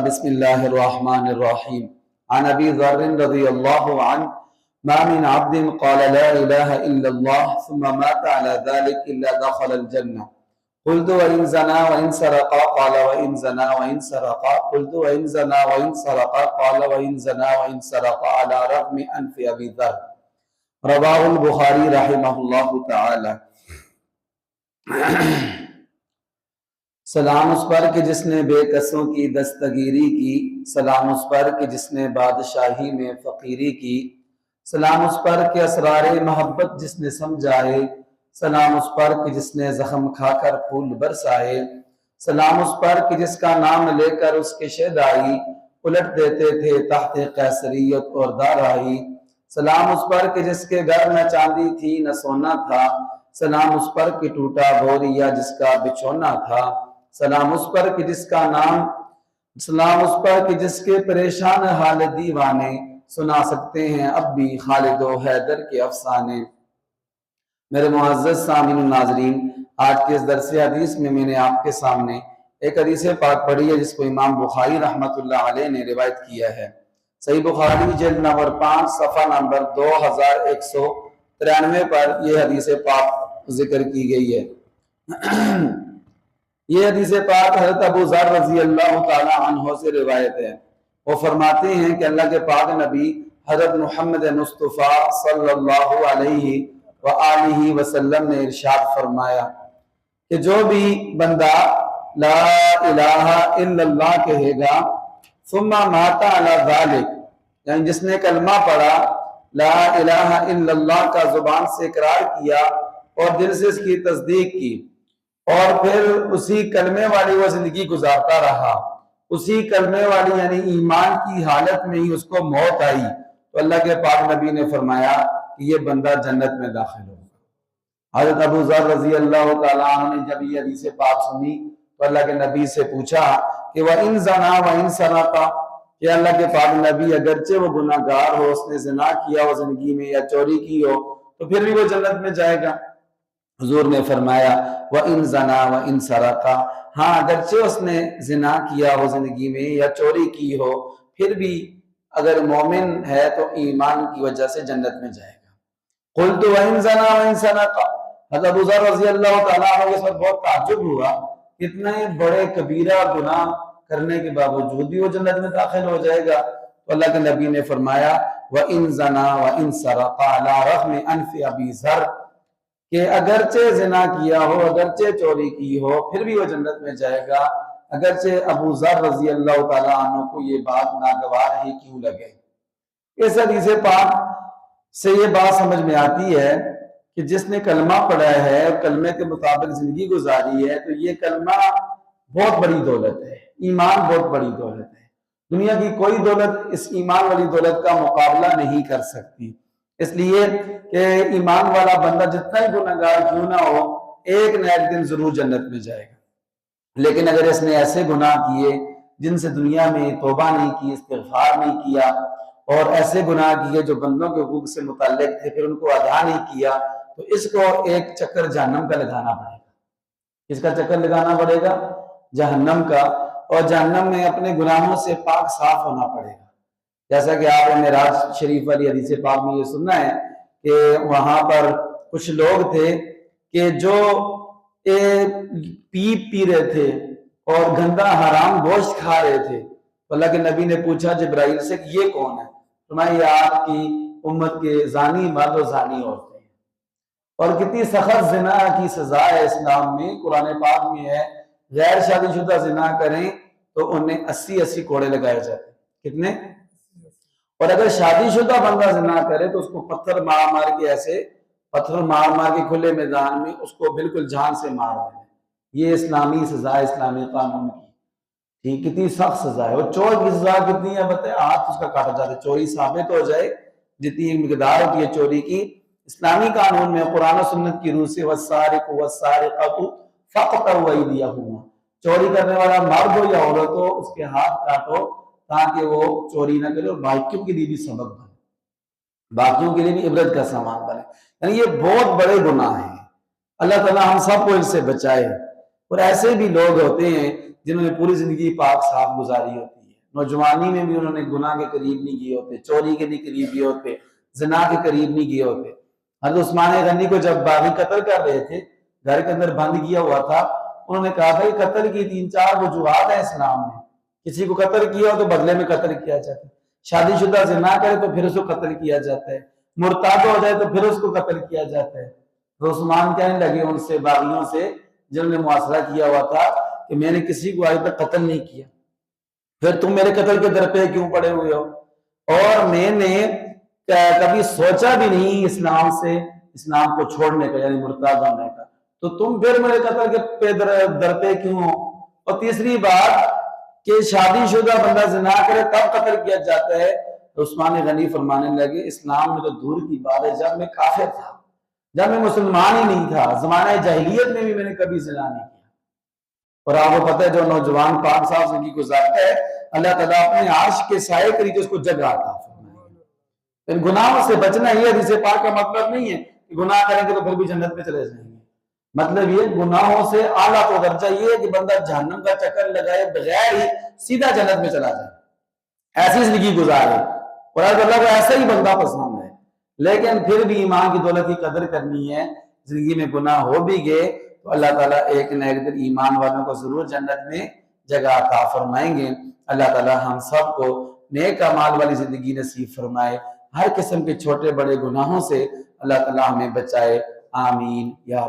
بسم اللہ الرحمن الرحیم عن ابی ذر رضی اللہ عنہ ما من عبد قال لا الہ الا اللہ ثم مات على ذلك الا دخل الجنہ قلت وإن زنا وإن سرق قال وإن زنا وإن سرق قلت وإن زنا وإن سرق قال وإن زنا وإن سرق على رغم أنف أبي ذر رواه البخاری رحمہ اللہ تعالی۔ سلام اس پر کہ جس نے بے کسوں کی دستگیری کی، سلام اس پر کہ جس نے بادشاہی میں فقیری کی، سلام اس پر کہ اسرار محبت جس نے سمجھائے، سلام اس پر کہ جس نے زخم کھا کر پھول برسائے، سلام اس پر کہ جس کا نام لے کر اس کے شہدائی الٹ دیتے تھے تحت قیصریت اور دارائی، سلام اس پر کہ جس کے گھر نہ چاندی تھی نہ سونا تھا، سلام اس پر کہ ٹوٹا بوریا جس کا بچھونا تھا، سلام اس پر کہ جس کا نام، سلام اس پر کہ جس کے پریشان حال دیوانے سنا سکتے ہیں اب بھی خالد و حیدر کے افسانے۔ میرے معزز سامعین و ناظرین، آج کے اس درس حدیث میں نے آپ کے سامنے ایک حدیث پاک پڑھی ہے جس کو امام بخاری رحمۃ اللہ علیہ نے روایت کیا ہے۔ صحیح بخاری جلد نمبر 5 صفحہ نمبر 2193 پر یہ حدیث پاک ذکر کی گئی ہے۔ یہ حدیث پاک حضرت ابو ذر رضی اللہ تعالی عنہ سے روایت ہے۔ وہ فرماتے ہیں کہ اللہ کے پاک نبی حضرت محمد مصطفیٰ صلی اللہ علیہ وآلہ وسلم نے ارشاد فرمایا کہ جو بھی بندہ لا الہ الا اللہ کہے گا ثم مات علی ذالک، یعنی جس نے کلمہ پڑھا لا الہ الا اللہ کا زبان سے اقرار کیا اور دل سے اس کی تصدیق کی، اور پھر اسی کلمے والی وہ زندگی گزارتا رہا، اسی کلمے والی یعنی ایمان کی حالت میں ہی اس کو موت آئی، تو اللہ کے پاک نبی نے فرمایا کہ یہ بندہ جنت میں داخل ہوگا۔ حضرت ابو ذر رضی اللہ تعالیٰ عنہ نے جب یہ حدیث پاک سنی تو اللہ کے نبی سے پوچھا کہ وَإِن زَنَا وَإِن سَرَقَ، کہ اللہ کے پاک نبی اگرچہ وہ گناہ گار ہو، اس نے زنا کیا ہو زندگی میں یا چوری کی ہو، تو پھر بھی وہ جنت میں جائے گا؟ حضور نے فرمایا وَإِن زَنَا وَإِن سَرَقَ، ہاں اگرچہ اس نے زنا کیا ہو زندگی میں یا چوری کی ہو، پھر بھی اگر مومن ہے تو ایمان کی وجہ سے جنت میں جائے گا۔ قُلْتُ وَإِن زَنَا وَإِن سَرَقَ، حضرت ابو ذر رضی اللہ تعالیٰ عنہ کے ساتھ بہت تعجب ہوا، اتنے بڑے کبیرہ گناہ کرنے کے باوجود بھی وہ جنت میں داخل ہو جائے گا؟ تو اللہ کے نبی نے فرمایا وَإِن زَنَا وَإِن سَرَقَ عَلَى رَغْمِ أَنْفِ أَبِي ذَرٍ، کہ اگرچہ زنا کیا ہو، اگرچہ چوری کی ہو، پھر بھی وہ جنت میں جائے گا، اگرچہ ابو ذر رضی اللہ تعالیٰ عنہ کو یہ بات ناگوار ہی کیوں لگے۔ اس حدیث پاک سے یہ بات سمجھ میں آتی ہے کہ جس نے کلمہ پڑھا ہے، کلمے کے مطابق زندگی گزاری ہے، تو یہ کلمہ بہت بڑی دولت ہے، ایمان بہت بڑی دولت ہے۔ دنیا کی کوئی دولت اس ایمان والی دولت کا مقابلہ نہیں کر سکتی، اس لیے کہ ایمان والا بندہ جتنا ہی گناہگار کیوں نہ ہو، ایک نہ ایک دن ضرور جنت میں جائے گا۔ لیکن اگر اس نے ایسے گناہ کیے جن سے دنیا میں توبہ نہیں کی، استغفار نہیں کیا، اور ایسے گناہ کیے جو بندوں کے حقوق سے متعلق تھے پھر ان کو ادا نہیں کیا، تو اس کو ایک چکر جہنم کا لگانا پڑے گا۔ اس کا چکر لگانا پڑے گا جہنم کا، اور جہنم میں اپنے گناہوں سے پاک صاف ہونا پڑے گا۔ جیسا کہ آپ نے معراج شریف والی حدیث پاک میں یہ سننا ہے کہ وہاں پر کچھ لوگ تھے کہ جو پیپ پی رہے تھے اور گندا حرام گوشت کھا رہے تھے، تو اللہ کے نبی نے پوچھا جبرائیل سے کہ یہ کون ہے؟ فرمایا یہ آپ کی امت کے زانی مرد و زانی عورتیں ہیں۔ اور کتنی سخت زنا کی سزا ہے اسلام میں، قرآن پاک میں ہے، غیر شادی شدہ زنا کریں تو انہیں 80 کوڑے لگائے جاتے ہیں۔ کتنے؟ اور اگر شادی شدہ بندہ زنا کرے تو اس کو پتھر مار مار کے کھلے میدان میں اس کو بالکل جان سے مار دیں۔ یہ اسلامی سزا ہے، اسلامی قانون کی، کتنی سخت سزا ہے۔ اور چور کی سزا کتنی ہے بتائیں؟ ہاتھ اس کا کاٹا جاتا ہے، چوری ثابت ہو جائے جتنی مقدار ہوتی ہے چوری کی، اسلامی قانون میں قرآن و سنت کی روح سے والسارق والسارقۃ فاقطعوا ایدیہما، چوری کرنے والا مرد ہو یا عورت ہو اس کے ہاتھ کاٹو تاکہ وہ چوری نہ کرے، اور باقیوں کے لیے بھی سبق بنے، باقیوں کے لیے بھی عبرت کا سامان بنے۔ یعنی یہ بہت بڑے گناہ ہیں، اللہ تعالیٰ ہم سب کو ان سے بچائے۔ اور ایسے بھی لوگ ہوتے ہیں جنہوں نے پوری زندگی پاک صاف گزاری ہوتی ہے، نوجوانی میں بھی انہوں نے گناہ کے قریب نہیں کیے ہوتے، چوری کے نہیں قریب کیے ہوتے، زنا کے قریب نہیں کیے ہوتے۔ حضرت عثمان غنی کو جب باغی قتل کر رہے تھے، گھر کے اندر بند کیا ہوا تھا، انہوں نے کہا تھا کہ قتل کی 3-4 وجوہات ہیں اسلام میں، کسی کو قتل کیا ہو تو بدلے میں قتل کیا جاتا ہے، شادی شدہ زنا کرے تو پھر اس کو قتل کیا جاتا ہے، مرتد ہو جائے تو پھر اس کو قتل کیا جاتا ہے۔ تو عثمان کہنے لگے ان سے، باغیوں سے جنہوں نے محاصرہ کیا ہوا تھا، کہ میں نے کسی کو آج تک قتل نہیں کیا، پھر تم میرے قتل کے در پہ کیوں پڑے ہوئے ہو؟ اور میں نے کبھی سوچا بھی نہیں اسلام سے، اسلام کو چھوڑنے کا، یعنی مرتد ہونے کا، تو تم پھر میرے قتل کے در پہ کیوں ہو؟ اور تیسری بات کہ شادی شدہ بندہ زنا کرے تب قتل کیا جاتا ہے۔ تو عثمان غنی فرمانے لگے اسلام میں تو دور کی بات ہے، جب میں کافر تھا، جب میں مسلمان ہی نہیں تھا، زمانہ جاہلیت میں بھی میں نے کبھی زنا نہیں کیا۔ اور آپ کو پتہ ہے جو نوجوان پاک صاحب زندگی گزارتا ہے، اللہ تعالیٰ اپنے عرش کے سائے کے نیچے اس کو جگہ عطا فرمائے۔ ان گناہوں سے بچنا یہ حدیث پاک کا مطلب نہیں ہے کہ گناہ کریں گے تو پھر بھی جنت میں چلے جائیں گے، مطلب یہ گناہوں سے اعلیٰ تو درجہ یہ ہے کہ بندہ جہنم کا چکر لگائے بغیر ہی سیدھا جنت میں چلا جائے، ایسی زندگی گزارے، اور اللہ کو ایسا ہی بندہ پسند ہے۔ لیکن پھر بھی ایمان کی دولت کی قدر کرنی ہے، زندگی میں گناہ ہو بھی گئے تو اللہ تعالیٰ ایک نہ ایک دن ایمان والوں کو ضرور جنت میں جگہ عطا فرمائیں گے۔ اللہ تعالیٰ ہم سب کو نیک اعمال والی زندگی نصیب فرمائے، ہر قسم کے چھوٹے بڑے گناہوں سے اللہ تعالیٰ ہمیں بچائے، آمین یا